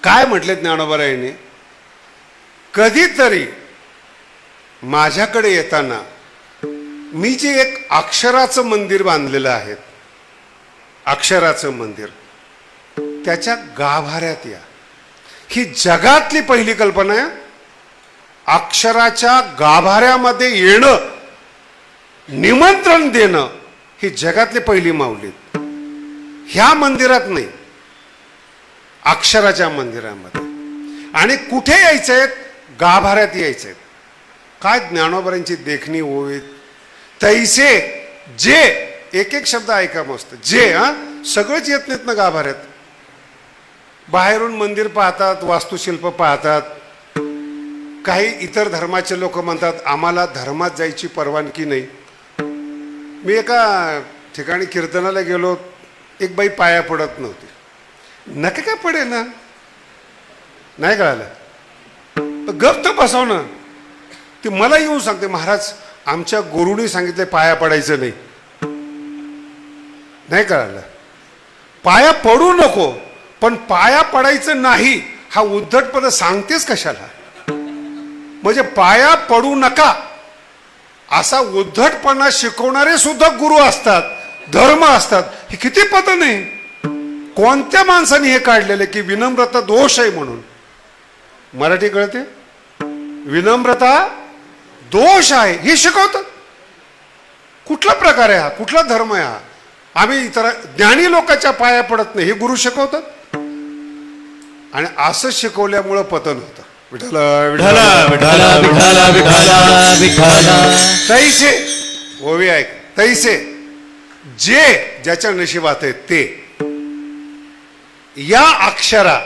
काय म्हटले ज्ञानोबारायांनी, कधीतरी माझ्याकडे येताना मी जे एक अक्षराचं मंदिर बांधलेलं आहे, अक्षराचं मंदिर, त्याच्या गाभाऱ्यात या. ही जगातली पहिली कल्पना आहे. अक्षराच्या गाभाऱ्यामध्ये येणं, निमंत्रण देणं, ही जगातली पहिली माऊली. ह्या मंदिरात नाही, अक्षराच्या मंदिरामध्ये. आणि कुठे यायचंय? गाभाऱ्यात यायचंय. काय ज्ञानोबारांची देखणी होईल. तैसे जे, एक एक शब्द ऐका मस्त, जे सगळंच येत नाहीत ना गाभाऱ्यात. बाहेरून मंदिर पाहतात, वास्तुशिल्प पाहतात. काही इतर धर्माचे लोक म्हणतात आम्हाला धर्मात जायची परवानगी नाही. मी एका ठिकाणी कीर्तनाला गेलो, एक बाई पाया पडत नव्हती. नका काय पडे ना, नाही कळालं, गप्प तर बसव ना. ती मला येऊन सांगते, महाराज आमच्या गुरुनी सांगितले पाया पडायचं नाही. नाही कळालं, पाया पडू नको, पण पाया पडायचं नाही हा उद्धटपणा सांगतेस कशाला? म्हणजे पाया पडू नका असा उद्धटपणा शिकवणारे सुद्धा गुरु असतात, धर्म असतात. हे किती पद नाही. कोणत्या माणसाने हे काढलेले की विनम्रता दोष आहे म्हणून? मराठी कळते? विनम्रता दोष आहे हे शिकवतात. कुठला प्रकार आहे हा? कुठला धर्म आहे हा? आम्ही इतर ज्ञानी लोकांच्या पाया पडत नाही हे गुरु शिकवतात. आणि असं शिकवल्यामुळं पतन होतं. विठ्ठल विठ्ठल विठ्ठल विठ्ठल विठ्ठल विठ्ठल. तैसे ओवी ऐक, तैसे जे ज्याच्या नशिबात आहे ते या अक्षरा,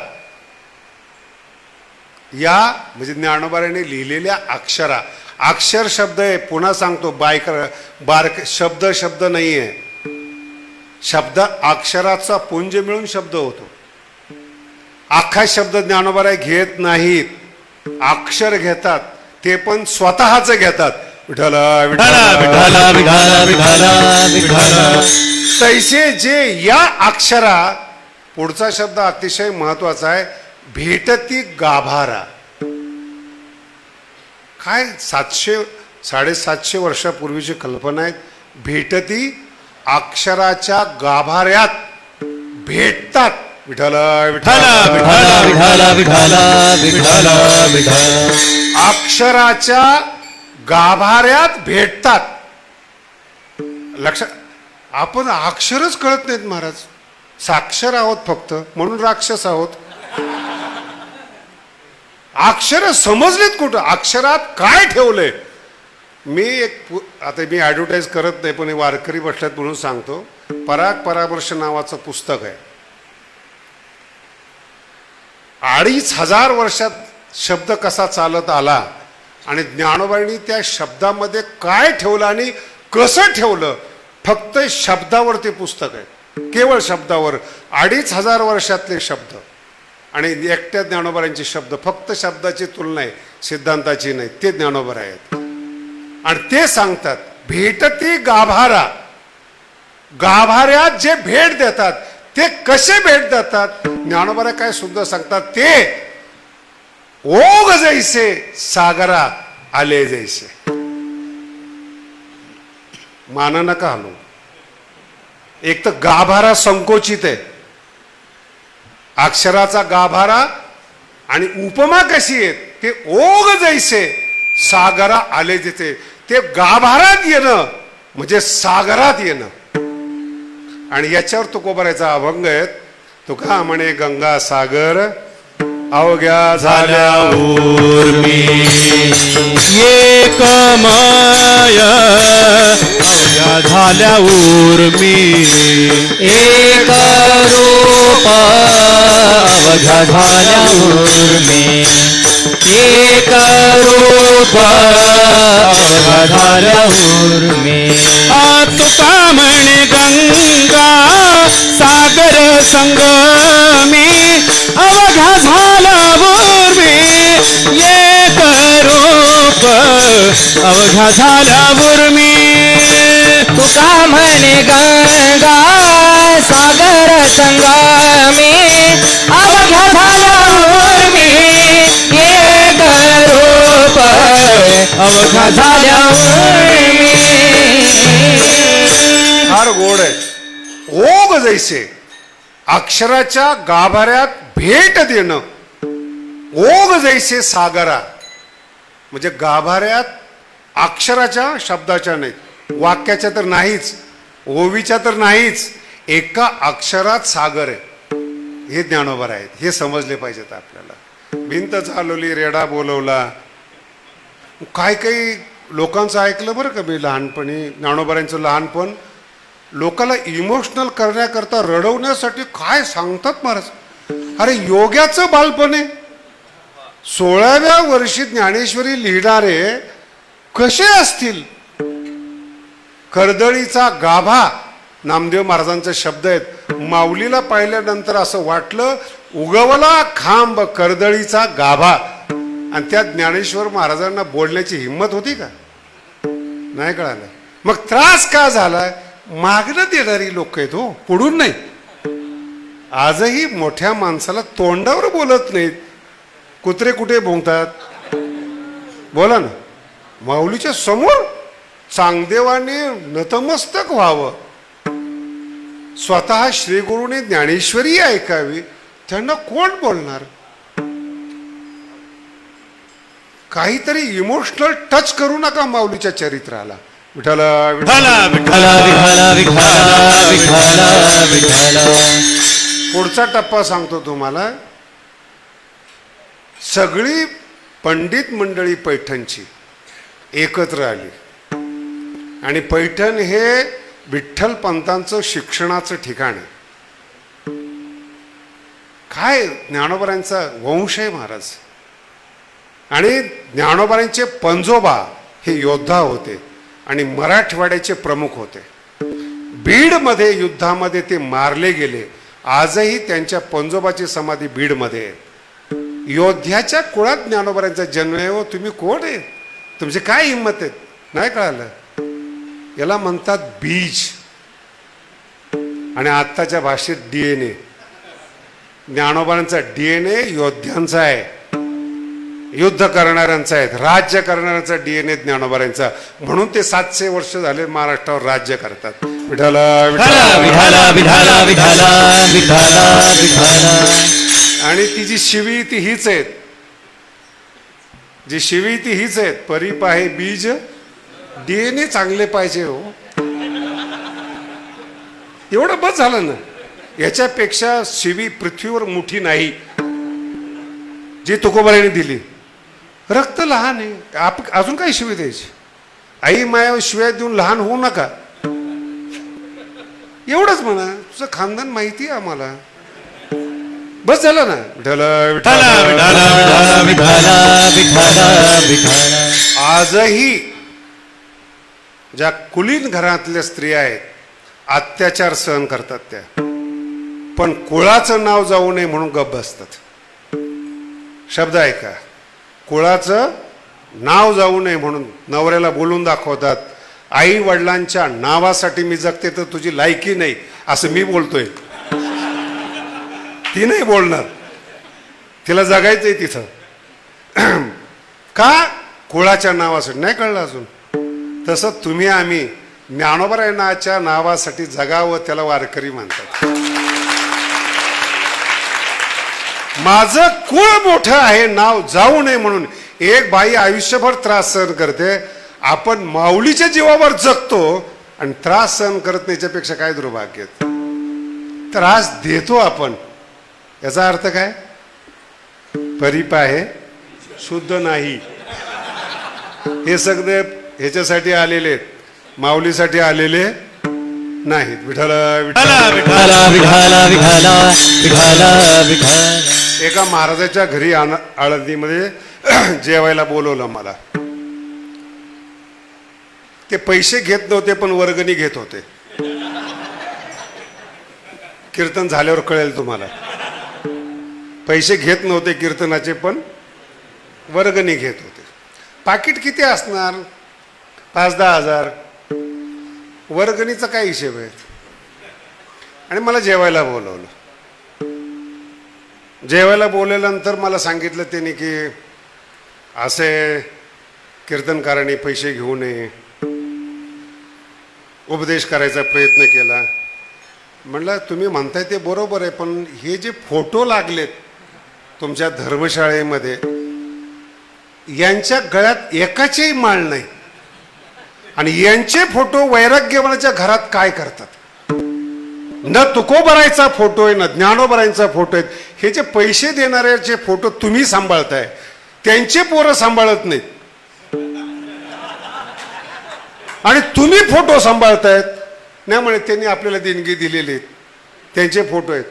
या म्हणजे ज्ञानोबारांनी लिहिलेल्या अक्षरा. अक्षर शब्द आहे, पुन्हा सांगतो, बारक शब्द शब्द नाही आहे. शब्द अक्षराचा पुंज मिळून शब्द होतो. अख्खा शब्द ज्ञानोबाराय घेत नाहीत, अक्षर घेतात, ते पण स्वतःच घेतात. विठ्ठल विठ्ठल विठ्ठल विठ्ठल विठ्ठल विठ्ठल. तैसे जे या अक्षरा. पुढचा शब्द अतिशय महत्वाचा आहे, भेटती गाभारा. काय 700-750 वर्षापूर्वीची कल्पना आहे. भेटती अक्षराच्या गाभाऱ्यात भेटतात. विठ्ठल विठ्ठल विठ्ठल विठ्ठल विठ्ठल विठ्ठल विठ्ठल. अक्षराच्या गाभाऱ्यात भेटतात. लक्षात, आपण अक्षरच कळत नाहीत महाराज. साक्षर आहोत फक्त, म्हणून राक्षस आहोत. अक्षर समजलेत कुठं? अक्षरात काय ठेवलंय? आता मी ऍडव्हर्टाईज करत नाही, पण वारकरी बसल्यात म्हणून सांगतो. पराग परामर्श नावाचं पुस्तक आहे. 2500 वर्षात शब्द कसा चालत आला आणि ज्ञानोबांनी त्या शब्दामध्ये काय ठेवलं आणि कसं ठेवलं, फक्त शब्दावर ते पुस्तक आहे. केवळ शब्दावर. 2500 वर्षातले शब्द आणि एकट्या ज्ञानोबारांचे शब्द. फक्त शब्दाची तुलना आहे, सिद्धांताची नाही. ते ज्ञानोबार आहेत आणि ते सांगतात भेटती गाभारा. गाभाऱ्यात जे भेट देतात ते कसे भेट देतात? ज्ञानोबारा काय सुद्धा सांगतात, ते ओघ जैसे सागरा आले जैसे. मान नका हलू. एक तर गाभारा संकोचित आहे, अक्षराचा गाभारा. आणि उपमा कशी आहे? ते ओघ जैसे सागरा आले जैसे. ते गाभारात येणं म्हणजे सागरात येणं. आणि याच्यावर तुकोबारायचा अभंग आहे. तुका म्हणे गंगा सागर अवघ्या झाल्या उर्मी एक माया, अवघ्या झाल्या उर्मी एक रूप, अवघ्या झाल्या उर्मी एक रूप, अवघ्या झाल्या उर्मी. तुका म्हणे गंगा सागर संगमी, अवघ्या झाला उर्मी एक रूप, अवघ्या झाला उर्मी. तुका म्हणे गंगा सागर संगमी, अवघ्या झाला अवघा झाल्यावर मी फार गोड आहे. ओघ जैसे अक्षराच्या गाभाऱ्यात भेट देणं, ओघ जैसे सागरा. म्हणजे गाभाऱ्यात अक्षराच्या शब्दाच्या नाही, वाक्याच्या तर नाहीच, ओवीच्या तर नाहीच, एका अक्षरात सागर आहे. हे ज्ञानोबा आहेत, हे समजले पाहिजेत आपल्याला. भिंत चालवली, रेडा बोलवला. काय काही लोकांचं ऐकलं बरं का मी लहानपणी, ज्ञानोबारांचं लहानपण. लोकांना इमोशनल करण्याकरता, रडवण्यासाठी काय सांगतात महाराज. अरे योग्याचं बालपण आहे. 16व्या वर्षी ज्ञानेश्वरी लिहिणारे कसे असतील. कर्दळीचा गाभा, नामदेव महाराजांचे शब्द आहेत. माऊलीला पाहिल्यानंतर असं वाटलं, उगवला खांब कर्दळीचा गाभा. आणि त्या ज्ञानेश्वर महाराजांना बोलण्याची हिंमत होती का? नाही कळालं. मग त्रास का झाला? मागणं देणारी लोक आहेत हो, पुढून नाही. आजही मोठ्या माणसाला तोंडावर बोलत नाहीत. कुत्रे कुठे भोंगतात? बोला ना. माऊलीच्या समोर चांगदेवाने नतमस्तक व्हावं, स्वतः श्रीगुरूने ज्ञानेश्वरी ऐकावी, त्यांना कोण बोलणार? काहीतरी इमोशनल टच करू नका माऊलीच्या चरित्राला. विठाला विठाला विठ्ठला विठ्ठला विठ्ठला विठ्ठला विठ्ठला. पुढचा टप्पा सांगतो तुम्हाला. सगळी पंडित मंडळी पैठणची एकत्र आली आणि पैठण हे विठ्ठल पंतांचं शिक्षणाचं ठिकाण आहे. काय ज्ञानोबारांचा वंश आहे महाराज. आणि ज्ञानोबारांचे पंजोबा हे योद्धा होते आणि मराठवाड्याचे प्रमुख होते. बीडमध्ये युद्धामध्ये ते मारले गेले. आजही त्यांच्या पंजोबाची समाधी बीडमध्ये आहे. योद्ध्याच्या कुळात ज्ञानोबारांचा जन्म आहे. हो तुम्ही कोण आहे? तुमची काय हिंमत आहे? नाही कळालं. याला म्हणतात बीज. आणि आत्ताच्या भाषेत DNA. ज्ञानोबारांचा DNA योद्ध्यांचा आहे, युद्ध करणाऱ्यांचा आहे, राज्य करणाऱ्यांचा DNA ज्ञानोबारांचा. म्हणून ते 700 वर्ष झाले महाराष्ट्रावर राज्य करतात. विठाला विठ्ठला विठ्ठला विठ्ठला विठ्ठला विठ्ठला विठ्ठला. आणि ती जी शिवी ती हीच आहेत, जी शिवी ती हीच आहेत. परीप आहे बीज, DNA चांगले पाहिजे हो. एवढं बस झालं ना. याच्यापेक्षा शिवी पृथ्वीवर मोठी नाही जी तुकोबारांनी दिली. रक्त लहान आहे, अजून काही शिवी द्यायची? आई माया शिव्या देऊन लहान होऊ नका, एवढंच म्हणा. तुझं खानदान माहिती आहे आम्हाला, बस झालं ना. विठ्ठला विठ्ठला विठ्ठला विठ्ठला विठ्ठला विठ्ठला. आजही ज्या कुलीन घरातल्या स्त्रिया आहेत, अत्याचार सहन करतात त्या, पण कुळाचं नाव जाऊ नये म्हणून गप्प बसतात. शब्द ऐका, कुळाचं नाव जाऊ नये म्हणून नवऱ्याला बोलून दाखवतात. आई वडिलांच्या नावासाठी मी जगते तर तुझी लायकी नाही असं मी बोलतोय. ती नाही बोलणार, तिला जगायचंय तिथं. का? कुळाच्या नावासाठी. नाही कळलं अजून? तसं तुम्ही आम्ही ज्ञानोबारायांच्या नावासाठी जगावं, त्याला वारकरी म्हणतात. माझं कुळ मोठं आहे, नाव जाऊ नये म्हणून. एक बाई आयुष्यभर त्रास सहन करते, आपण माऊलीच्या जीवावर जगतो आणि त्रास सहन करत नाही. याच्यापेक्षा काय दुर्भाग्य. त्रास देतो आपण, याचा अर्थ काय? परीप आहे, शुद्ध नाही. हे सगळे ह्याच्यासाठी आलेले आहेत, माऊलीसाठी आलेले नाहीत. विठ्ठला विठ्ठला विठ्ठला विठ्ठला विठ्ठला विठ्ठला. एका महाराजाच्या घरी आळंदीमध्ये जेवायला बोलवलं मला. ते पैसे घेत नव्हते पण वर्गणी घेत होते. कीर्तन झाल्यावर कळेल तुम्हाला. पैसे घेत नव्हते कीर्तनाचे पण वर्गणी घेत होते. पाकिट किती असणार? 5-10 हजार. वर्गणीचा काय हिशेब आहे? आणि मला जेवायला बोलवलं. जेवायला बोलवल्यानंतर मला सांगितलं त्यांनी की असे कीर्तनकारांनी पैसे घेऊ नये, उपदेश करायचा प्रयत्न केला. म्हणलं तुम्ही म्हणताय ते बरोबर आहे, पण हे जे फोटो लागलेत तुमच्या धर्मशाळेमध्ये, यांच्या गळ्यात एकाचेही माळ नाही, आणि यांचे फोटो वैराग्यवानाच्या घरात काय करतात? न तुकोबरायचा फोटो आहे, न ज्ञानोबरायांचा फोटो आहे. हे जे पैसे देणाऱ्याचे फोटो तुम्ही सांभाळताय, त्यांचे पोरं सांभाळत नाहीत, आणि तुम्ही फोटो सांभाळतायत. नाही म्हणे त्यांनी आपल्याला देणगी दिलेली आहेत, त्यांचे फोटो आहेत.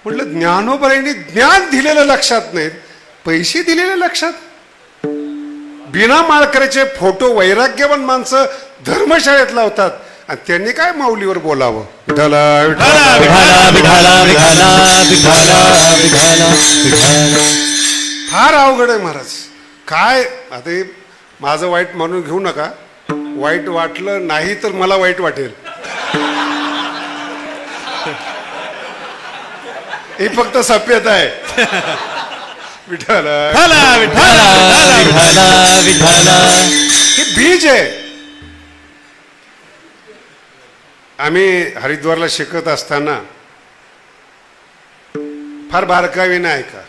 म्हटलं ज्ञानोबरायांनी ज्ञान दिलेलं लक्षात नाहीत, पैसे दिलेले लक्षात. बिना माळकऱ्याचे फोटो वैराग्यवान माणसं धर्मशाळेत लावतात, आणि त्यांनी काय माऊलीवर बोलावं? विठाला विठाला विठाला विठाला विठाला विठाला विठाला. फार अवघड आहे महाराज. काय आता हे माझं वाईट म्हणून घेऊ नका, वाईट वाटलं नाही तर मला वाईट वाटेल. ही फक्त सभ्यता आहे. विठाला विठाला विठाला विठाला विठाला. हे बीज आहे. आम्ही हरिद्वारला शिकत असताना फार बारकाईने ऐका,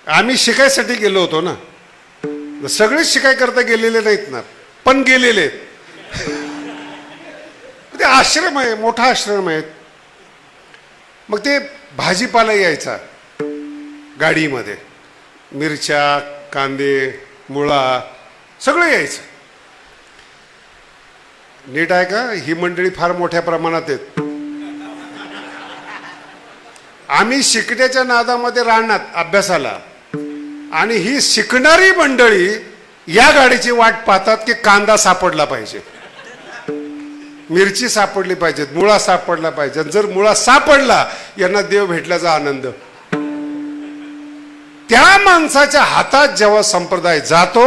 आम्ही शिकायसाठी गेलो होतो ना. सगळेच शिकाय करता गेलेले नाहीत ना, पण गेलेले. ते आश्रम आहे, मोठा आश्रम आहे. मग ते भाजीपाला यायचा गाडीमध्ये, मिरच्या, कांदे, मुळा सगळं यायचं. नीट आहे का? ही मंडळी फार मोठ्या प्रमाणात आहेत. आम्ही शिकण्याच्या नादामध्ये राहणार अभ्यासाला, आणि ही शिकणारी मंडळी या गाडीची वाट पाहतात की कांदा सापडला पाहिजे, मिरची सापडली पाहिजे, मुळा सापडला पाहिजे. जर मुळा सापडला, यांना देव भेटल्याचा आनंद. त्या माणसाच्या हातात जेव्हा संप्रदाय जातो,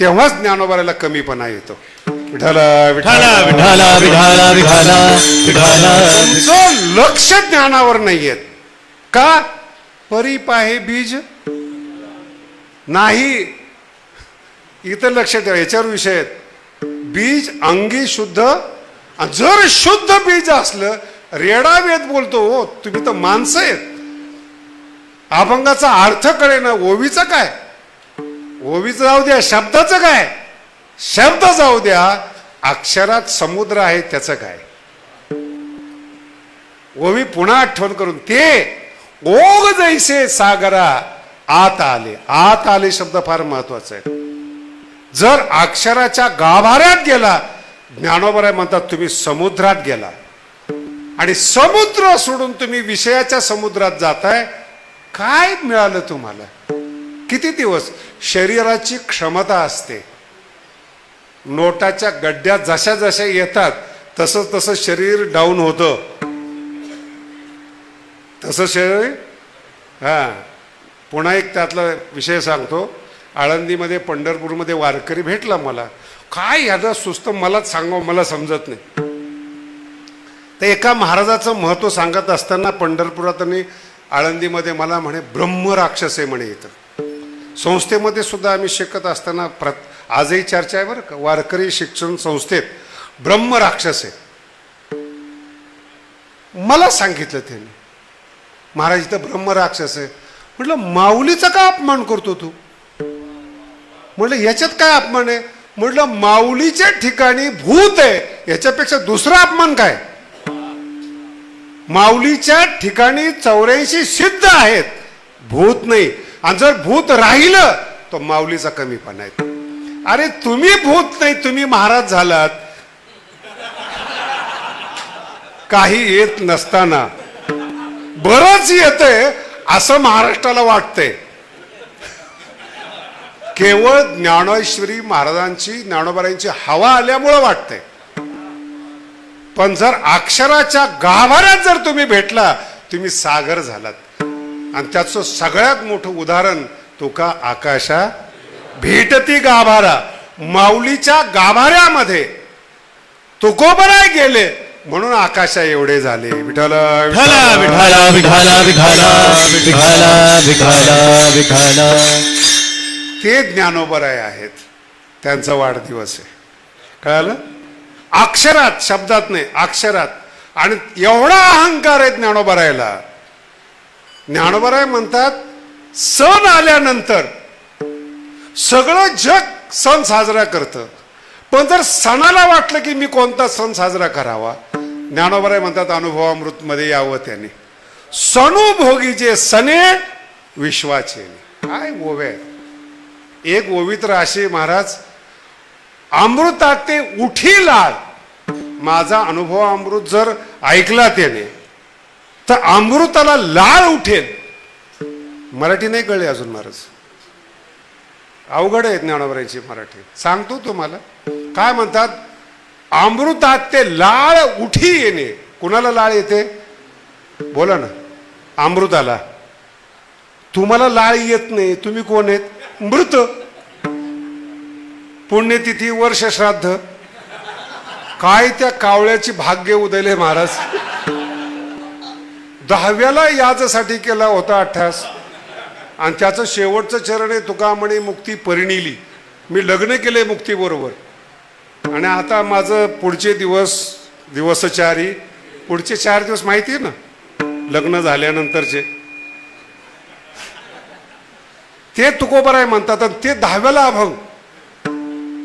तेव्हाच ज्ञानोबाला कमीपणा येतो. विठाला विठाला विठाला विठाला विठाला विठाला. तुमचं लक्ष ज्ञानावर नाहीये का? परिपाहे बीज नाही. इथं लक्ष ठेवा, याच्यावर विषय आहेत. बीज अंगी शुद्ध, जर शुद्ध बीज असलं, रेडा वेद बोलतो हो, तुम्ही तर माणसं आहेत. अभंगाचा अर्थ कळे ना, ओवीचं काय, ओवीचं जाऊ द्या, शब्दाचं काय, शब्द जाऊ द्या, अक्षरात समुद्र आहे त्याचं काय. ओवी पुन्हा आठवण करून, ते ओघ जैसे सागरा आत आले. आत आले शब्द फार महत्वाचा आहे. जर अक्षराच्या गाभाऱ्यात गेला, ज्ञानोबराय म्हणतात तुम्ही समुद्रात गेला, आणि समुद्र सोडून तुम्ही विषयाच्या समुद्रात जाताय. काय मिळालं तुम्हाला? किती दिवस? शरीराची क्षमता असते. नोटाच्या गड्ड्यात जशा जशा येतात तसं तसं शरीर डाऊन होतं, तसं शरीर. पुन्हा एक त्यातला विषय सांगतो. आळंदीमध्ये, पंढरपूरमध्ये वारकरी भेटला मला. काय याला सुस्त, मलाच सांगावं, मला समजत नाही. तर एका महाराजाचं महत्व सांगत असताना पंढरपुरात आणि आळंदीमध्ये मला म्हणे, ब्रह्मराक्षस आहे म्हणे. इथं संस्थेमध्ये सुद्धा आम्ही शिकत असताना आजही चर्चा आहे बरं का, वारकरी शिक्षण संस्थेत ब्रह्मराक्षस आहे. मला सांगितलं त्यांनी, महाराज इथं ब्रह्मराक्षस आहे. म्हटलं माऊलीचा का अपमान करतो तू? म्हटलं याच्यात काय अपमान आहे? म्हटलं माऊलीच्या ठिकाणी भूत आहे, याच्यापेक्षा दुसरा अपमान काय? माऊलीच्या ठिकाणी 84 सिद्ध आहेत, भूत नाही. आणि जर भूत राहिलं तर माऊलीचा कमीपणा आहे. अरे तुम्ही भूत नाही, तुम्ही महाराज झालात. काही येत नसताना बरंच येतंय असं महाराष्ट्राला वाटतंय. केवळ ज्ञानेश्वरी महाराजांची, ज्ञानोबारायांची हवा आल्यामुळं वाटतंय. पण जर अक्षराच्या गाभाऱ्यात जर तुम्ही भेटला, तुम्ही सागर झालात. आणि त्याचं सगळ्यात मोठं उदाहरण, तुका आकाशा भेटती गाभारा. माऊलीच्या गाभाऱ्यामध्ये तुकोबराय गेले म्हणून आकाशा एवढे झाले. विठाला विठाला विठाला विठाला विठाला विठाला विठाला विठाला. ते ज्ञानोबराय आहेत. त्यांचा वाढदिवस आहे. कळालं? अक्षरात, शब्दात नाही, अक्षरात. आणि एवढा अहंकार आहे ज्ञानोबरायला. ज्ञानोबराय म्हणतात सण आल्यानंतर सगळं जग सण साजरा करतं, पण जर सणाला वाटलं की मी कोणता सण साजरा करावा, ज्ञानोबराय म्हणतात अनुभवामृतमध्ये यावं त्याने. सणुभोगी जे सणे विश्वाचे. काय ओव्या. एक ओवी तर अशी महाराज, अमृतात ते उठी लाळ. माझा अनुभव अमृत जर ऐकला त्याने तर अमृताला लाळ उठेल. मराठी नाही कळली अजून महाराज, अवघड आहे ज्ञानोबरायची मराठी. सांगतो तुम्हाला काय म्हणतात. अमृतात ते लाळ उठी येणे. कुणाला लाळ येते बोला ना? अमृताला. तुम्हाला लाळ येत नाही, तुम्ही कोण आहेत? मृत. पुण्यतिथी, वर्ष श्राद्ध, काय त्या कावळ्याची भाग्य उदयले महाराज. 10व्याला याच्यासाठी केला होता अठ्ठास, आणि त्याचं शेवटचं चरण आहे तुका म्हणे मुक्ती परिणिली. मी लग्न केले मुक्ती बरोबर, आणि आता माझं पुढचे दिवसचारी पुढचे 4 दिवस माहिती आहे ना लग्न झाल्यानंतरचे, ते तुकोबराय म्हणतात. आणि ते 10व्याला अभंग,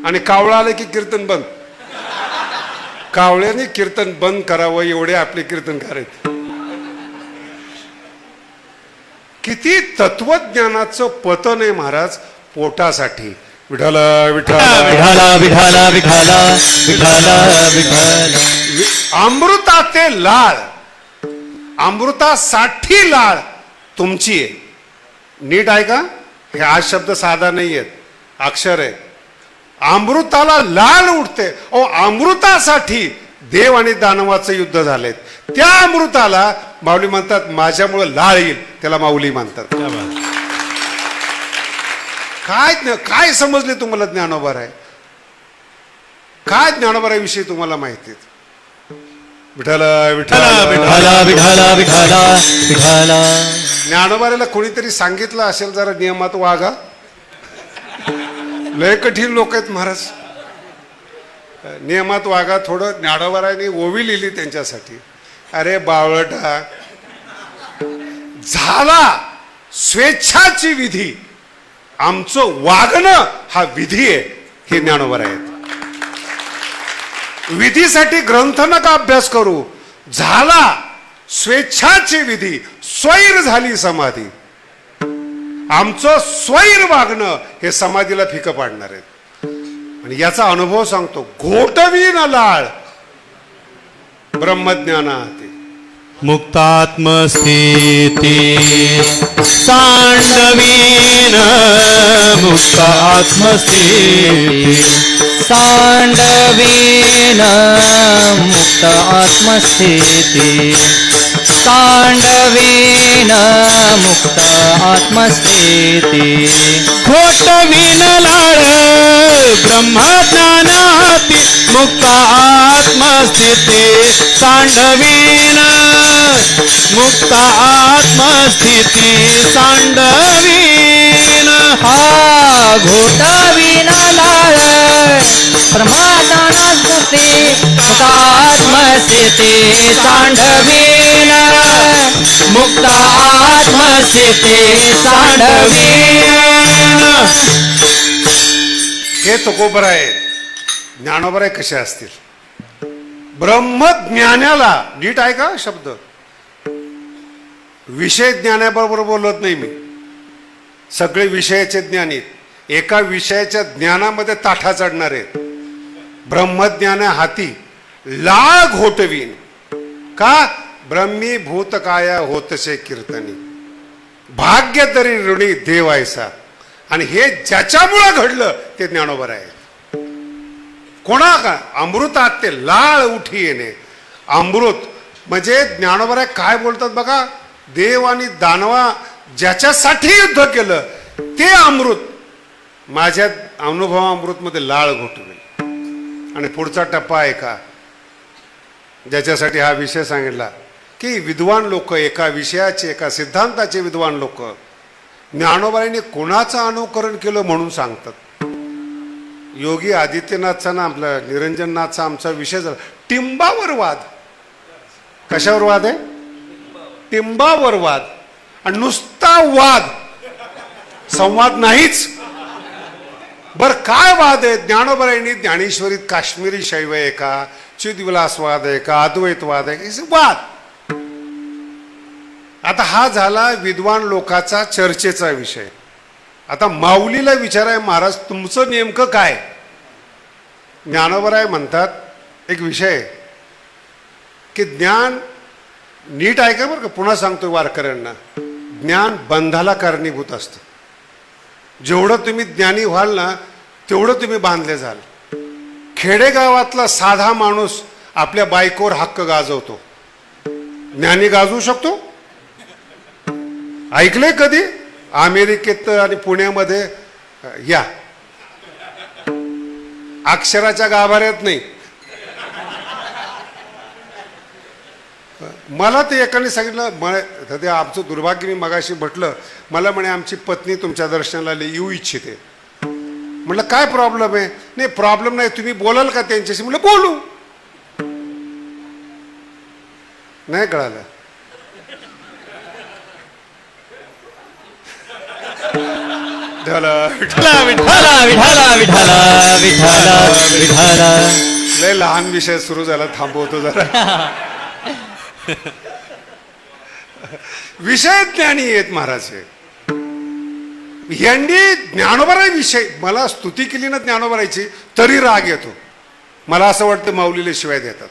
आणि कावळा आले की कीर्तन बंद. कावळ्याने कीर्तन बंद करावं एवढे आपले कीर्तनकार आहेत. किती तत्वज्ञानाचं पतन आहे महाराज पोटासाठी. विठ्ठल विठ्ठल विठाला विठाला विठाला विठाला विठाला. अमृताते लाळ, अमृतासाठी लाळ तुमची आहे. नीट आहे का? हे आज शब्द साधा नाही आहेत, अक्षर आहे. अमृताला लाळ उठते. ओ अमृतासाठी देव आणि दानवाचं युद्ध झालेत. त्या अमृताला माऊली म्हणतात माझ्यामुळे लाळ येईल, त्याला माऊली म्हणतात. काय काय समजले तुम्हाला ज्ञानोबराय? काय ज्ञानोबरायविषयी तुम्हाला माहिती? विठ्ठल विठ्ठल विठाला विठाला विठाला विठाला. ज्ञानोबरायला कोणीतरी सांगितलं असेल जरा नियमात वागा. लय कठीण लोक आहेत महाराज, नियमात वागा थोडं. ज्ञानोबरायने ओवी लिहिली त्यांच्यासाठी. अरे बावळटा, झाला स्वेच्छाची विधी, आमचं वागणं हा विधी आहे. हे ज्ञानोबराय आहेत. विधीसाठी ग्रंथ नका अभ्यास करू. झाला स्वेच्छाची विधी, स्वैर झाली समाधी. आमचं स्वैर वागणं हे समाधीला फिकं पाडणार आहेत. आणि याचा अनुभव सांगतो. घोटवीन लाळ ब्रह्मज्ञानाते मुक्तात्मस्थिती सांडवीन. मुक्तात्मस्थिती सांडवीन मुक्त आत्मस्थिती. सांडवीन मुक्त आत्मस्थिती. घोटवीन लाळ ब्रह्मज्ञानाती. मुक्त आत्मस्थिती सांडवीन. मुक्त आत्मस्थिती सांडवीन. हा घोटवीन लाळ ब्रह्मज्ञानास्मृती मुक्त आत्मस्थिती सांडवीन. मुक्त आत्मस्थिती सांडवीन. हे तुकोबराय. ज्ञानोबराय कसे असतील? ब्रह्मज्ञानाला नीट आहे का शब्द? विषय ज्ञानाबरोबर बोलत नाही मी. सगळे विषयाचे ज्ञानी एका विषयाच्या ज्ञानामध्ये ताठा चढणार आहेत. ब्रह्मज्ञान हाती लाळ घोटवीन. का? ब्रह्मी भूतकाया होतसे कीर्तनी. भाग्य तरी ऋणी देव ऐसा. आणि हे ज्याच्यामुळे घडलं ते ज्ञानोबराय आहे. कोणा का? अमृतात ते लाळ उठी येणे. अमृत म्हणजे ज्ञानोबराय काय बोलतात बघा. देव आणि दानवा ज्याच्यासाठी युद्ध केलं ते अमृत माझ्या अनुभवामृतमध्ये लाळ घोटवेल. आणि पुढचा टप्पा आहे का ज्याच्यासाठी हा विषय सांगितला की विद्वान लोक, एका विषयाचे एका सिद्धांताचे विद्वान लोक ज्ञानोबाईंनी कोणाचं अनुकरण केलं म्हणून सांगतात. योगी आदित्यनाथचा ना आपला निरंजननाथचा आमचा विषय झाला टिंबावर वाद. कशावर वाद आहे? टिंबावर वाद. आणि नुसता वाद, संवाद नाहीच. बर काय वाद आहे? ज्ञानोबाईंनी ज्ञानेश्वरीत काश्मीरी शैव आहे का, चिदविलासवाद आहे का, अद्वैतवाद आहे का, वाद. आता हा झाला विद्वान लोकांचा चर्चेचा विषय. आता माऊलीला विचाराय, महाराज तुमचं नेमकं काय? ज्ञानोबराय म्हणतात एक विषय की ज्ञान नीट ऐका बरं का, पुन्हा सांगतो वारकऱ्यांना, ज्ञान बंधाला कारणीभूत असतं. जेवढं तुम्ही ज्ञानी व्हाल ना तेवढं तुम्ही बांधले जाल. खेडेगावातला साधा माणूस आपल्या बायकोवर हक्क गाजवतो, ज्ञानी गाजवू शकतो? ऐकलंय कधी? अमेरिकेत आणि पुण्यामध्ये या अक्षराच्या गाभाऱ्यात नाही. मला ते एकाने सांगितलं, ते आमचं दुर्भाग्य, मी मगाशी म्हटलं, मला म्हणे आमची पत्नी तुमच्या दर्शनाला येऊ इच्छिते. म्हटलं काय प्रॉब्लेम आहे? नाही प्रॉब्लेम नाही, तुम्ही बोलाल का त्यांच्याशी? म्हटलं बोलू. नाही कळालं? विठ्ठला विठ्ठला विठ्ठला विठ्ठला विठ्ठला विठ्ठला. लय लहान विषय सुरू झाला, थांबवतो जरा. विषय ज्ञानी आहेत महाराज. यांनी ज्ञानोबराय विषय, मला स्तुती केली ना ज्ञानोबरायची तरी राग येतो. मला असं वाटतं माऊलीला शिवाय देतात.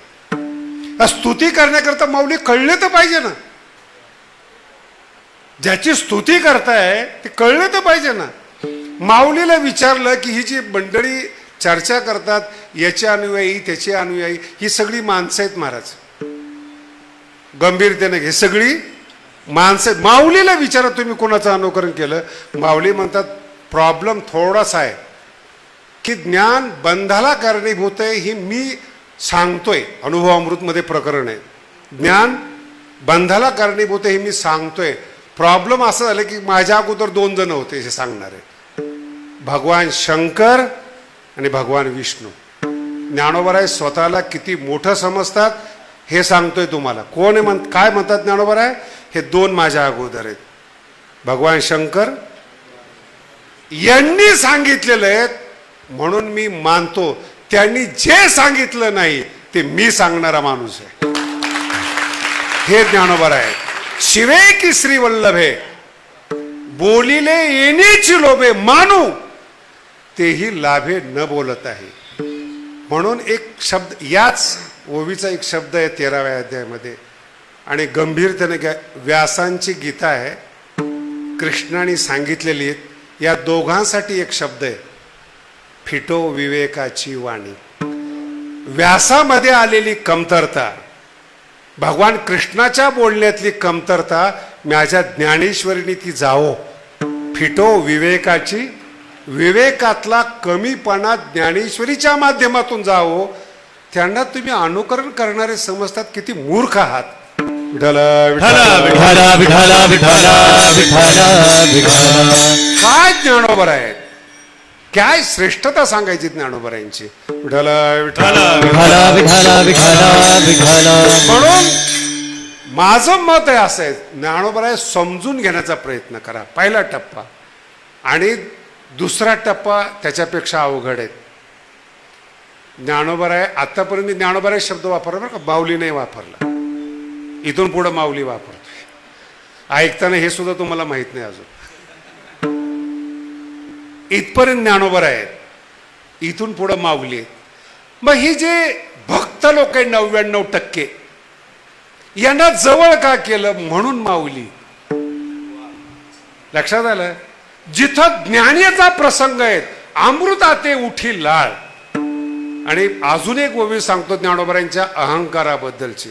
स्तुती करण्याकरता माऊली कळले तर पाहिजे ना. ज्याची स्तुती करताय ते कळले तर पाहिजे ना. माऊलीला विचारलं की ही जी मंडळी चर्चा करतात, याचे अनुयायी त्याचे अनुयायी, ही सगळी माणसं आहेत महाराज. गंभीरतेने हे सगळी माणसं. माऊलीला विचारा तुम्ही कोणाचं अनुकरण केलं? माऊली म्हणतात प्रॉब्लेम थोडासा आहे की ज्ञान बंधाला कारणीभूत आहे, ही मी सांगतोय. अनुभवामृतमध्ये प्रकरण आहे, ज्ञान बंधाला कारणीभूत आहे हे मी सांगतोय. प्रॉब्लेम असं झालं की माझ्या अगोदर 2 जण होते हे सांगणारे, भगवान शंकर आणि भगवान विष्णू. ज्ञानोबराय स्वतःला किती मोठं समजतात हे सांगतोय तुम्हाला. कोण आहे काय म्हणतात ज्ञानोबराय? हे 2 माझ्या अगोदर आहेत, भगवान शंकर यांनी सांगितलेलं आहे म्हणून मी मानतो. त्यांनी जे सांगितलं नाही ते मी सांगणारा माणूस आहे. हे ज्ञानोबराय. शिवे की श्री वल्लभे, बोलिले येण्याची लोभे, मानू तेही लाभे न बोलत आहे. म्हणून एक शब्द, याच ओवीचा एक शब्द आहे 13व्या अध्यायामध्ये, आणि गंभीरतेने व्यासांची गीता आहे, कृष्णाने सांगितलेली आहेत. या दोघांसाठी एक शब्द आहे, फिटो विवेकाची वाणी. व्यासामध्ये आलेली कमतरता, भगवान कृष्णाच्या बोलण्यातली कमतरता माझ्या ज्ञानेश्वरीने ती जावो. फिटो विवेकाची, विवेकातला कमीपणा ज्ञानेश्वरीच्या माध्यमातून जावो. त्यांना तुम्ही अनुकरण करणारे समजतात किती मूर्ख आहात. विठ्ठला विठ्ठला विठ्ठला विठ्ठला विठ्ठला विठ्ठला विठ्ठला. काय ज्ञानोबराय, काय श्रेष्ठता सांगायची ज्ञानोबरायांची. विठ्ठला विठ्ठला विठ्ठला विठ्ठला विठ्ठला विठ्ठला. म्हणून माझं मत आहे असं आहे, ज्ञानोबराय समजून घेण्याचा प्रयत्न करा. पहिला टप्पा, आणि दुसरा टप्पा त्याच्यापेक्षा अवघड आहे. ज्ञानोबराय आतापर्यंत मी ज्ञानोबराय शब्द वापरला बरं का, माऊली नाही वापरला. इथून पुढे माऊली वापरतोय. ऐकताना हे सुद्धा तुम्हाला माहित नाही अजून. इथपर्यंत ज्ञानोबराय आहेत, इथून पुढे माऊली आहेत. मग ही जे भक्त लोक आहे 99%, यांना जवळ का केलं? म्हणून माऊली. लक्षात आलं? जिथं ज्ञानाचा प्रसंग आहे, अमृताते उठी लाळ. आणि अजून एक ओवी सांगतो ज्ञानोबरायांच्या अहंकाराबद्दलची.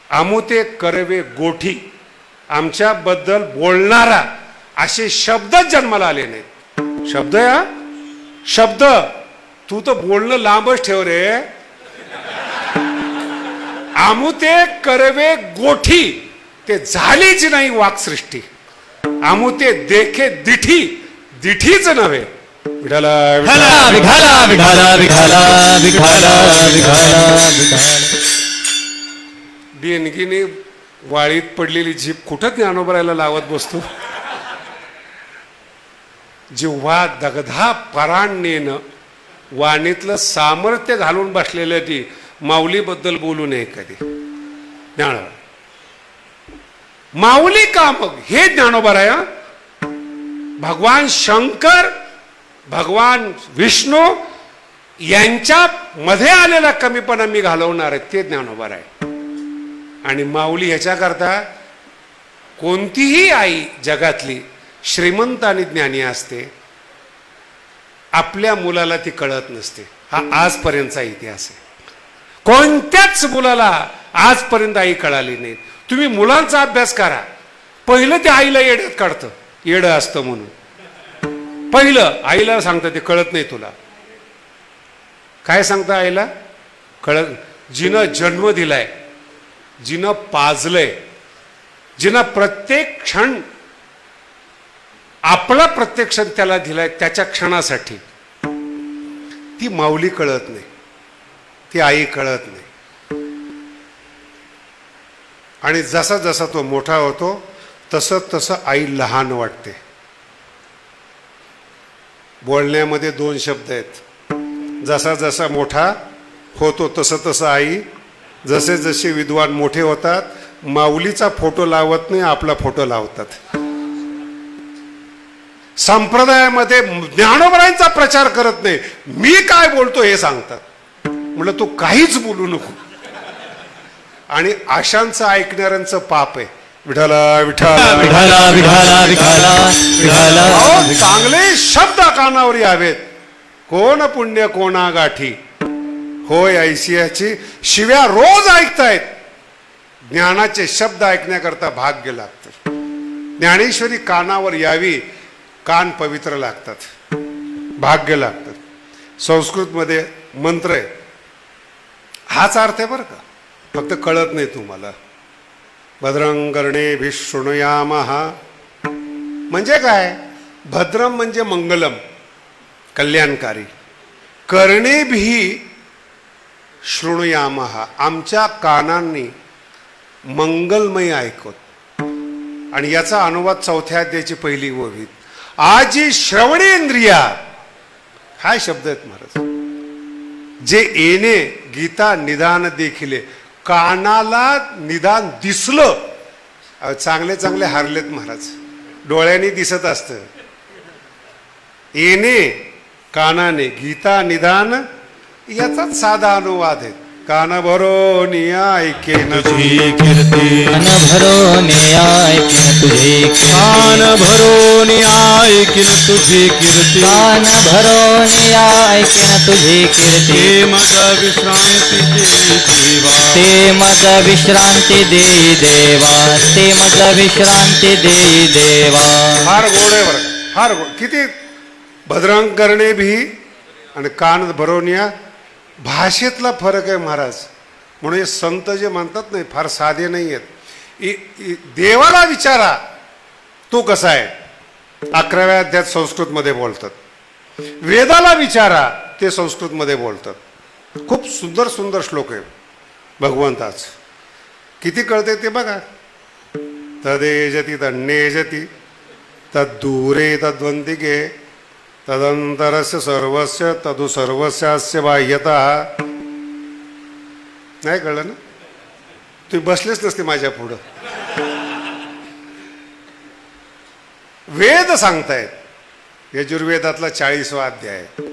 आमुते करवे गोठी, आमच्याबद्दल बोलणारा असे शब्दच जन्माला आले नाहीत. शब्द या शब्द, तू तर बोलणं लांबच ठेव रे. आमुते करवे गोठी, ते झालीच नाही वाक्सृष्टी. आमुते देखे दिठी दिठीच नव्हे. विठाला विठाला विठाला विठाला विठाला विठाला विठाला विठाला. देणगीने वाळीत पडलेली जीभ कुठं ज्ञानोबरायला लावत बसतो. जेव्हा दगधा पराण्येनं वाणीतलं सामर्थ्य घालून बसलेल्या ती माऊलीबद्दल बोलू नये कधी. ज्ञानोबा माऊली का मग हे ज्ञानोबा आहे. भगवान शंकर भगवान विष्णू यांच्या मध्ये आलेला कमीपणा मी घालवणार आहे ते ज्ञानोबा आहे. आणि माऊली ह्याच्याकरता कोणतीही आई जगातली श्रीमंत आणि ज्ञानी असते, आपल्या मुलाला ती कळत नसते. हा आजपर्यंतचा इतिहास आहे. कोणत्याच मुलाला आजपर्यंत आई कळाली नाही. तुम्ही मुलांचा अभ्यास करा. पहिलं ते आईला येड्यात काढतं, येडं असतं म्हणून. पहिलं आईला सांगतं ते कळत नाही तुला. काय सांगतं आईला? कळत. जिनं जन्म दिलाय, जिनं पाजलंय, जिनं प्रत्येक क्षण आपला प्रत्येक क्षण त्याला दिलाय त्याच्या क्षणासाठी, ती माऊली कळत नाही, ती आई कळत नाही. आणि जसा जसा तो मोठा होतो तसं तसं आई लहान वाटते. बोलण्यामध्ये 2 शब्द आहेत. जसा जसा मोठा होतो तसं तसं आई. जसे जसे विद्वान मोठे होतात, माऊलीचा फोटो लावत नाही, आपला फोटो लावतात. संप्रदायामध्ये ज्ञानोबरायांचा प्रचार करत नाही, मी काय बोलतो हे सांगतात. म्हटलं तू काहीच बोलू नको. आणि आशांचं ऐकणाऱ्यांचं पाप आहे. विठाला विठाला विठाला विठाला विठाला विठाला. अहो, चांगले शब्द कानावर यावेत. कोण पुण्य कोणा गाठी होय ऐशियाची. शिव्या रोज ऐकतायत. ज्ञानाचे शब्द ऐकण्याकरता भाग्य लागतं. ज्ञानेश्वरी कानावर यावी, कान पवित्र लागतात, भाग्य लागतात. संस्कृतमध्ये मंत्र आहे, हाच अर्थ आहे बरं का, फक्त कळत नाही तुम्हाला. भद्रं कर्णेभिः शृणुयामः म्हणजे काय? भद्रम म्हणजे मंगलम, कल्याणकारी. कर्णेभिः शृणुयामः आमच्या कानांनी मंगलमय ऐकत. आणि याचा अनुवाद 4थ्या अध्यायाची पहिली ओवी. आजी श्रवणेंद्रिया, हा शब्द आहेत महाराज. जे येणे गीता निदान देखिले, कानाला निदान दिसलं. चांगले चांगले हारलेत महाराज, डोळ्यांनी दिसत असतं. येणे कानाने, गीता निदान याचाच साधा अनुवाद आहे. कान भरून ऐकेन तुझी कीर्ती, कान भरून ऐकेन तुझी, कान भरून ऐकीन तुझी कीर्ती, कान भरून ऐकेन तुझी कीर्ती. ते मज विश्रांती देई देवा, ते मज विश्रांती देई देवा, ते मज विश्रांती देई देवा. फार गोड आहे बरं, फार गोड. किती भद्रं करणे भी आणि कान भरोनिया, भाषेतला फरक आहे महाराज. म्हणून हे संत जे म्हणतात नाही, फार साधे नाही आहेत. देवाला विचारा तो कसा आहे, 11व्या अध्यायात संस्कृतमध्ये बोलतात. वेदाला विचारा, ते संस्कृतमध्ये बोलतात. खूप सुंदर सुंदर श्लोक आहे भगवंताच. किती कळते ते बघा. तदेजती तन्नेजती तद्दूरे तद्वंतिके तदंतरस्य सर्वस्य तदु सर्वस्यास्य बाह्यतः. नाही कळलं ना? तुम्ही बसलेच नसते माझ्या पुढं. वेद सांगतायत. यजुर्वेदातला 40वा अध्याय आहे.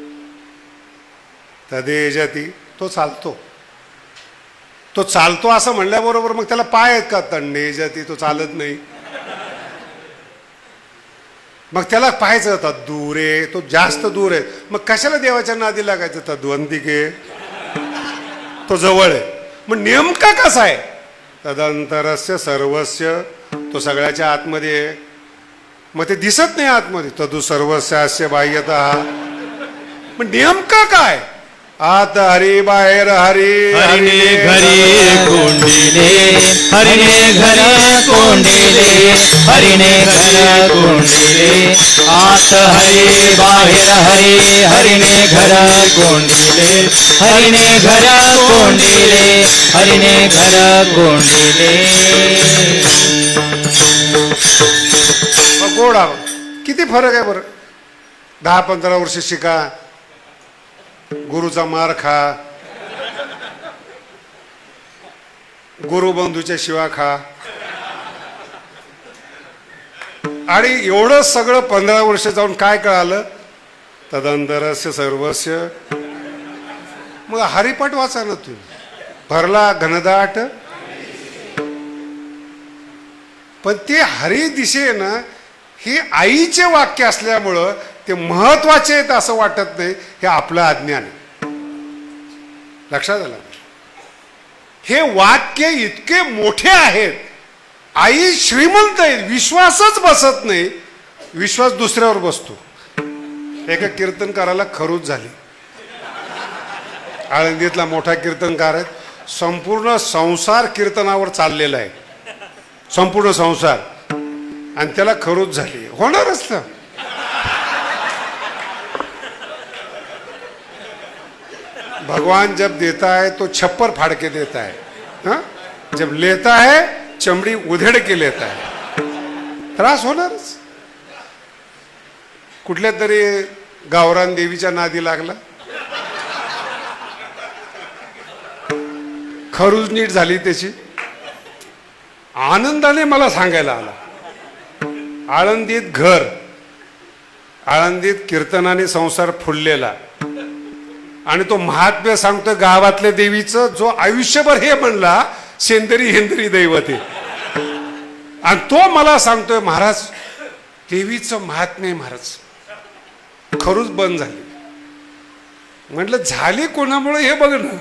तदेजती, तो चालतो. तो चालतो असं म्हणल्याबरोबर मग त्याला पाय आहेत का? तन्नेजती, तो चालत नाही. मग त्याला पाहायचं तद्दूर आहे, तो जास्त दूर आहे. मग कशाला देवाच्या नादी लागायचं? तद्वंतिके, तो जवळ आहे. मग नेमका कसा आहे? तदंतरस्य सर्वस्य, तो सगळ्याच्या आतमध्ये आहे. मग ते दिसत नाही आतमध्ये. तदु सर्वस्यास्य बाह्यतः. मग नेमका काय? आत हरी बाहेर हरी हरिने घरी कोंडिले हरिने घर कोंडिले हरिने घर कोंडिले आत हरी बाहेर हरी हरिने घर कोंडिले हरिने घर कोंडिले हरिने घर कोंडिले गोड आवाज. किती फरक आहे बरं. 10-15 वर्ष शिका, गुरुचा मार खा, गुरुबंधूच्या शिवा खा, आणि एवढं सगळं 15 वर्ष जाऊन काय कळालं? तदंतरस्य सर्वस्य. मग हरिपाठ वाचा ना तुम्ही. भरला घनदाट. पण ते हरी दिशे ना हे आईचे वाक्य असल्यामुळं ते महत्वाचे आहेत असं वाटत नाही. हे आपलं अज्ञान आहे. लक्षात आलं? हे वाक्य इतके मोठे आहेत. आई श्रीमंत आहे, विश्वासच बसत नाही. विश्वास दुसऱ्यावर बसतो. एका कीर्तनकाराला खरूच झाली. आळंदीतला मोठा कीर्तनकार आहे. संपूर्ण संसार कीर्तनावर चाललेला आहे. संपूर्ण संसार. आणि त्याला खरूच झाली. होणारच ना. भगवान जब देता है तो छप्पर फाड़ के देता है, हा? जब लेता है चमड़ी उधेड़ के लेता है. त्रास होणारच. कुठल्या तरी गावरान देवीच्या नादी लागला, खरूज नीट झाली त्याची. आनंदाने मला सांगायला आला. आळंदीत घर, आळंदीत कीर्तनाने संसार फुललेला, आणि तो महात्म्य सांगतोय गावातल्या देवीचं, जो आयुष्यभर हे म्हणला सेंदरी हेंदरी दैवते, आणि तो मला सांगतोय महाराज देवीचं महात्म्य. महाराज खरूच बंद झाली. म्हटलं झाली कोणामुळे हे बघ ना.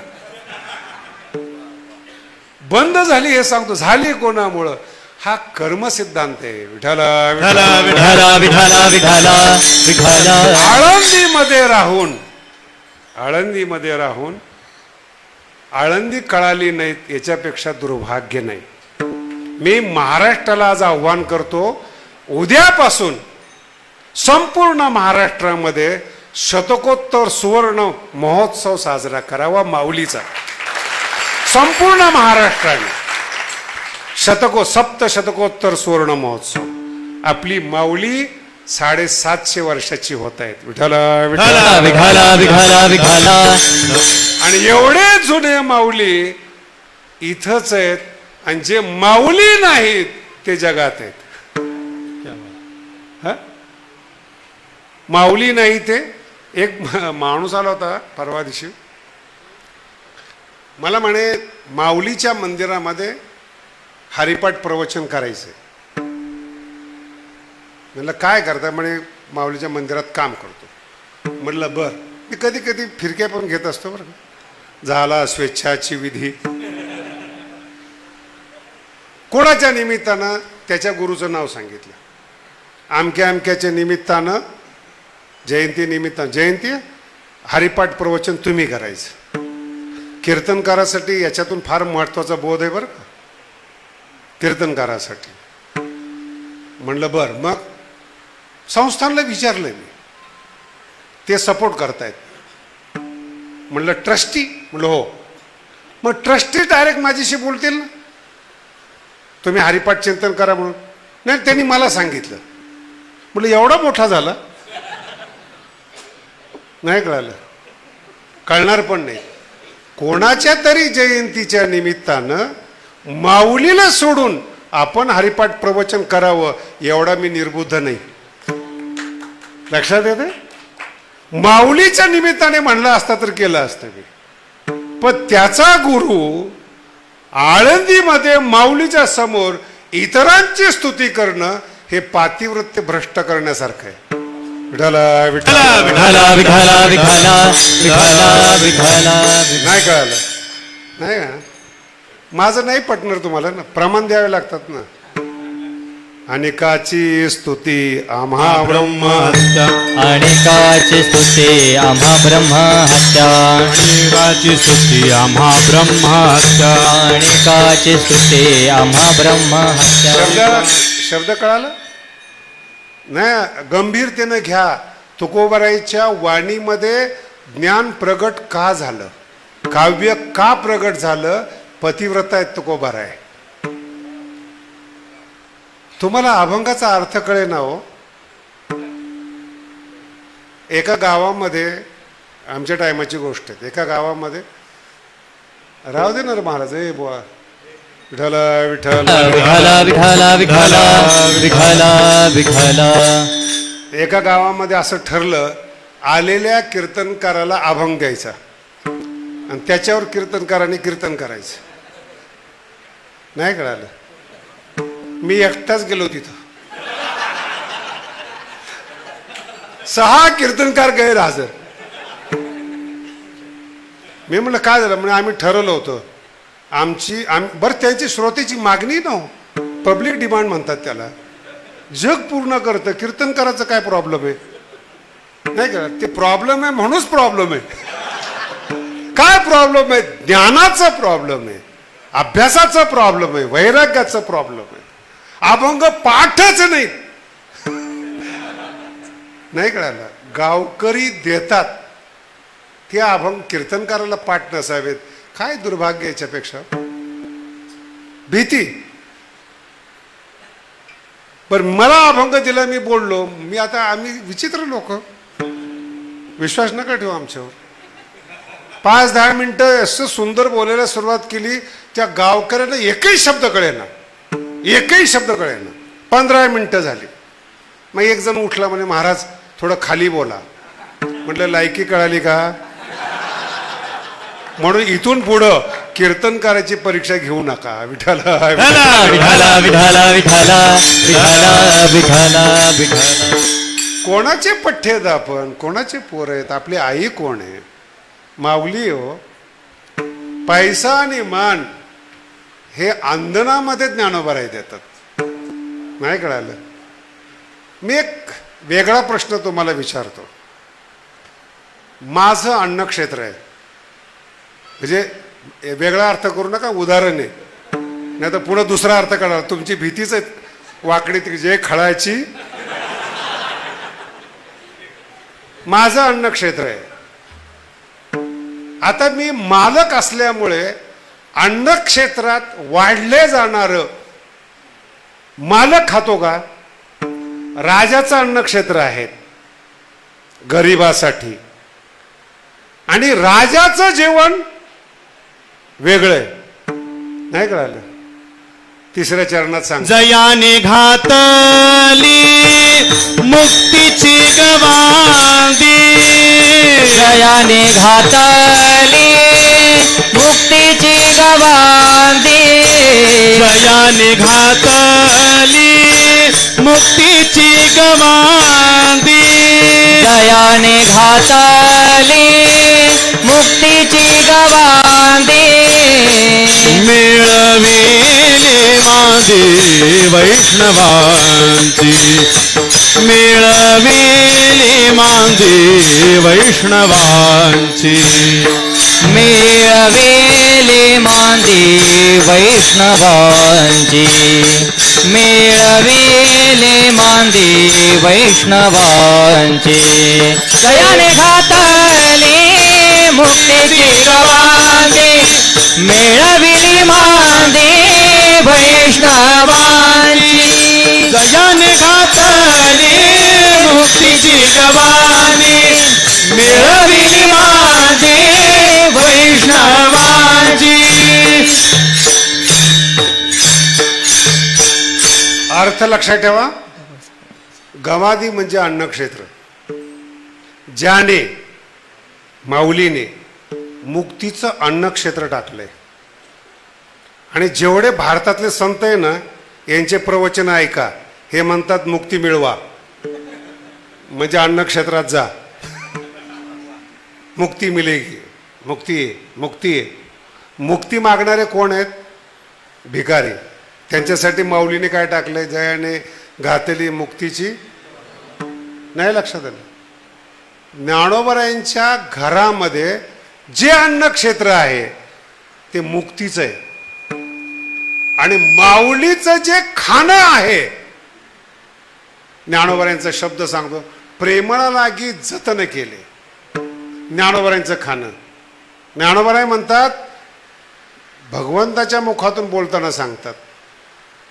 बंद झाली हे सांगतो. झाली कोणामुळं? हा कर्म सिद्धांत आहे. विठाला विठाला विठाला विठाला विठाला विठाला आळंदीमध्ये राहून, आळंदीमध्ये राहून आळंदी कळाली नाहीत याच्यापेक्षा दुर्भाग्य नाही. मी महाराष्ट्राला आज आव्हान करतो, उद्यापासून संपूर्ण महाराष्ट्रामध्ये शतकोत्तर सुवर्ण महोत्सव साजरा करावा माऊलीचा. संपूर्ण महाराष्ट्राने सप्तशतकोत्तर सुवर्ण महोत्सव. आपली माऊली 750 वर्षाची होत आहेत. विठाला विठाला विठाला विठाला विठाला. आणि एवढे जुने माऊली इथंच आहेत, आणि जे माऊली नाहीत ते जगात आहेत. हा? माऊली नाही ते. एक माणूस आला होता परवा दिवशी, मला म्हणे माऊलीच्या मंदिरामध्ये हरिपाठ प्रवचन करायचंय. म्हणलं काय करता? म्हणे माऊलीच्या मंदिरात काम करतो. म्हटलं बर. मी कधी कधी फिरक्या पण घेत असतो बरं. झाला स्वेच्छाची विधी. कोणाच्या निमित्तानं? त्याच्या गुरुचं नाव सांगितलं. अमक्या अमक्याच्या निमित्तानं, जयंती निमित्तानं, जयंती हरिपाठ प्रवचन तुम्ही करायचं. कीर्तनकारासाठी याच्यातून फार महत्वाचा बोध आहे बरं का, कीर्तनकारासाठी. म्हणलं बर. मग संस्थानला विचारलं मी, ते सपोर्ट करतायत. म्हणलं ट्रस्टी? म्हणलं हो. मग ट्रस्टी डायरेक्ट माझ्याशी बोलतील ना, तुम्ही हरिपाठ चिंतन करा म्हणून? नाही, त्यांनी मला सांगितलं. म्हणलं एवढा मोठा झाला? नाही कळालं, कळणार पण नाही. कोणाच्या तरी जयंतीच्या निमित्तानं माऊलीला सोडून आपण हरिपाठ प्रवचन करावं एवढा मी निर्बुद्ध नाही. लक्षात येते? माऊलीच्या निमित्ताने म्हणलं असता तर केलं असतं मी. पण त्याचा गुरु आळंदीमध्ये माऊलीच्या समोर इतरांची स्तुती करणं हे पातिवृत्य भ्रष्ट करण्यासारखं आहे. विठाला विठाला विठाला विठाला विठाला विठाला विठाला. नाही कळालं? नाही का? माझं नाही पटणार तुम्हाला ना, प्रमाण द्यावे लागतात ना. अनेकाची स्तुती आम्हा ब्रह्म हत्या अनेकाची स्तुती आम्हा ब्रह्म हत्या अनेकाची स्तुती आम्हा ब्रह्म हत्या अनेकाची स्तुती आम्हा ब्रह्म हत्या शब्द कळालं नाही? गंभीरतेनं घ्या. तुकोबाराईच्या वाणीमध्ये ज्ञान प्रगट का झालं, काव्य का प्रगट झालं? पतिव्रता आहेत तुकोबाराय. तुम्हाला अभंगाचा अर्थ कळे ना हो. एका गावामध्ये, आमच्या टायमाची गोष्ट आहे, एका गावामध्ये राहू दे ना रे महाराज, ए बुवा विठ्ठल विठ्ठल विठाला विठाला विठाला विठाला विठाला. एका गावामध्ये असं ठरलं, आलेल्या कीर्तनकाराला अभंग द्यायचा आणि त्याच्यावर कीर्तनकाराने कीर्तन करायचं. नाही कळालं? मी एकटाच गेलो तिथं. 6 कीर्तनकार गैरहजर. मी म्हणलं काय झालं? म्हणजे आम्ही ठरवलं होतं बरं, त्यांची श्रोतेची मागणी न पब्लिक डिमांड म्हणतात त्याला. जग पूर्ण करतं, कीर्तनकाराचं काय प्रॉब्लेम आहे? नाही का? ते प्रॉब्लेम आहे म्हणूनच प्रॉब्लेम आहे. काय प्रॉब्लेम आहे? ज्ञानाचा प्रॉब्लेम आहे, अभ्यासाचा प्रॉब्लेम आहे, वैराग्याचा प्रॉब्लेम आहे. अभंग पाठच नाही. नाही कळालं? गावकरी देतात ते अभंग कीर्तनकाराला पाठ नसावेत. काय दुर्भाग्य याच्यापेक्षा भीती. बर, मला अभंग दिला, मी बोललो. आम्ही विचित्र लोक, विश्वास नका ठेवू आमच्यावर. 5-10 मिनिटं असं सुंदर बोलायला सुरुवात केली, त्या गावकऱ्यांना एकही शब्द कळेना, एकही शब्द कळेना. 15 मिनिटं झाली. मग एक जण उठला, म्हणे महाराज थोडं खाली बोला. म्हटलं लायकी कळाली का? म्हणून इथून पुढं कीर्तनकाराची परीक्षा घेऊ नका. विठाला विठाला विठाला विठाला विठाला विठाला विठाला. कोणाचे पठ्ठे आहेत आपण? कोणाचे पोर आहेत? आपली आई कोण आहे? माऊली हो. पैसा आणि मान हे अंधनामध्ये ज्ञानोबाराई देतात. नाही कळालं? मी एक वेगळा प्रश्न तुम्हाला विचारतो. माझं अन्नक्षेत्र आहे, म्हणजे वेगळा अर्थ करू नका, उदाहरण आहे, नाही तर पुन्हा दुसरा अर्थ करा. तुमची भीतीच आहे वाकडी जे खळाची. माझं अन्नक्षेत्र आहे. आता मी मालक असल्यामुळे अन्नक्षेत्रात वाढले जाणार मालक खातो का? राजाचं अन्नक्षेत्र आहे गरिबासाठी, आणि राजाचं जेवण वेगळं. नाही कळालं? तिसऱ्या चरणात सांग. जयाने घातली मुक्तीची गवांदी, जयाने घातली मुक्तीची गवांदी, जयाने घातली मुक्तीची गवांदी, जयाने घातली मुक्तीची गवांदी. मिळविले मांदी वैष्णवांची, मिळविले मांदी वैष्णवांची, मिळविले मांदी वैष्णवांची, मिळविले मांदी वैष्णवांची. जयाने घातली मुक्तीची गवांदी, मिळविली मांदी वैष्णवांची. जयाने घातली मुक्तीची गवांदी, मिळविली मांदी वैष्णवांची. अर्थ लक्षात ठेवा. गवादी म्हणजे अन्नक्षेत्र. ज्याने, माऊलीने मुक्तीचं अन्नक्षेत्र टाकलंय. आणि जेवढे भारतातले संत आहे ना, यांचे प्रवचन ऐका. हे म्हणतात मुक्ती मिळवा, म्हणजे अन्नक्षेत्रात जा, मुक्ती मिळेगी. मुक्ती आहे, मुक्ती आहे. मुक्ती मागणारे कोण आहेत? भिकारी. त्यांच्यासाठी माऊलीने काय टाकलंय? जयाने घातली मुक्तीची नाही लक्षात आलं. ज्ञानोबरायांच्या घरामध्ये जे अन्न क्षेत्र आहे ते मुक्तीचं आहे आणि माऊलीचं जे खाणं आहे, ज्ञानोबरायांचा शब्द सांगतो, प्रेमाला लागी जतन केले. ज्ञानोबरायांचं खाणं, ज्ञानोबराय म्हणतात, भगवंताच्या मुखातून बोलताना सांगतात,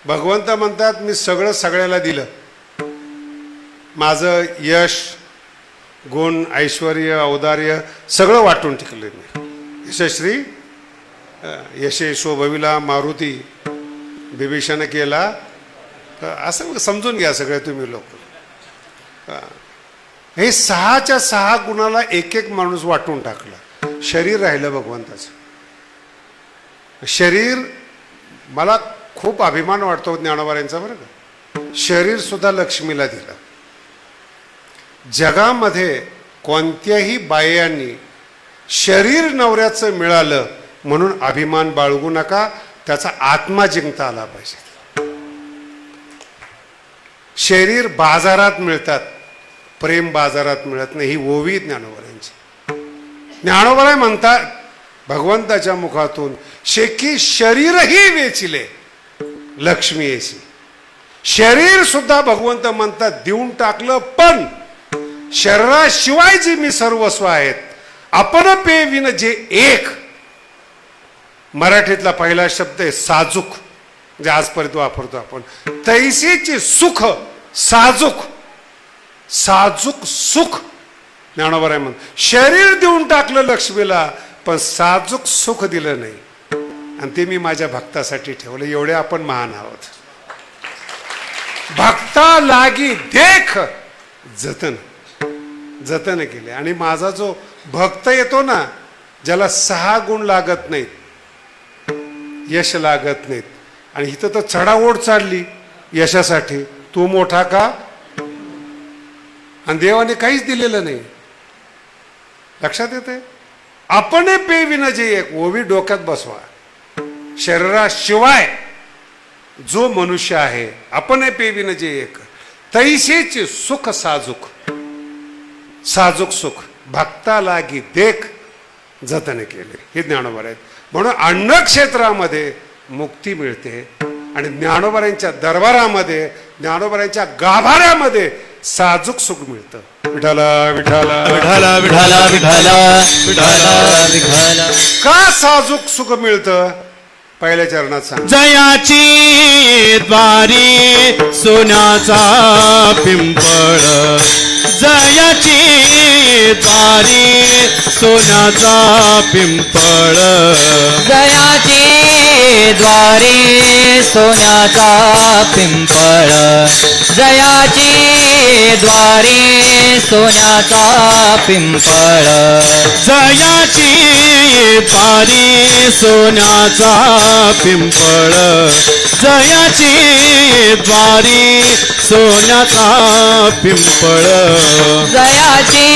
भगवंत म्हणतात मी सगळं सगळ्याला दिलं, माझं यश गुण ऐश्वर्य औदार्य सगळं वाटून टिकले मी. यशश्री यशेश्व भविला मारुती बिभीषण केला, असं समजून घ्या सगळे तुम्ही लोक. हे 6च्या 6 गुणाला एक एक माणूस वाटून टाकला. शरीर राहिलं भगवंताचं. शरीर, मला खूप अभिमान वाटतो ज्ञानोबरायांचा बरं का. शरीर सुद्धा लक्ष्मीला दिलं. जगामध्ये कोणत्याही बायांनी शरीर नवऱ्याचं मिळालं म्हणून अभिमान बाळगू नका, त्याचा आत्मा जिंकता आला पाहिजे. शरीर बाजारात मिळतात, प्रेम बाजारात मिळत नाही, ही ओवी ज्ञानोबरायांची. ज्ञानोबराय म्हणतात भगवंताच्या मुखातून, शेकी शरीरही वेचिले लक्ष्मी येशी. शरीर सुद्धा भगवंत म्हणतात देऊन टाकलं, पण शरीराशिवाय जे मी सर्वस्व आहेत, आपण पे विन जे एक. मराठीतला पहिला शब्द आहे साजूक, जे आजपर्यंत वापरतो आपण. तैसेचे सुख साजूक, साजूक सुख. ज्ञानोबराय म्हणतात शरीर देऊन टाकलं लक्ष्मीला, पण साजूक सुख दिलं नाही, आणि ते मी माझ्या भक्तासाठी ठेवलं. एवढे आपण महान आहोत. भक्ता लागी देख जतन, जतन केले. आणि माझा जो भक्त येतो ना, ज्याला 6 गुण लागत नाहीत, यश लागत नाहीत, आणि इथं तर चढाओढ चालली यशासाठी, तू मोठा का, आणि देवाने काहीच दिलेलं नाही. लक्षात येते. आपण पे विना जे एक, ओवी डोक्यात बसवा. शरीराशिवाय जो मनुष्य आहे, आपण पे विना जे एक, तैसेचे सुख साजूक, साजूक सुख भक्ता लागी देख जतन केले. हे ज्ञानोबा आहेत. म्हणून अन्न क्षेत्रामध्ये मुक्ती मिळते, आणि ज्ञानोबरायांच्या दरबारामध्ये, ज्ञानोबरायांच्या गाभाऱ्यामध्ये साजूक सुख मिळतं. विठाला विठाला विठाला विठाला विठाला विठाला विठाला. का साजूक सुख मिळतं? पहिल्या चरणात सांग. जयाची द्वारी सोन्याचा पिंपळ, जयाची द्वारी सोन्याचा पिंपळ, जयाची द्वारी सोन्याचा पिंपळ, जयाची द्वारी सोन्याचा पिंपळ, जयाची द्वारी सोन्याचा पिंपळ, जयाची द्वारी सोन्याचा पिंपळ, जयाची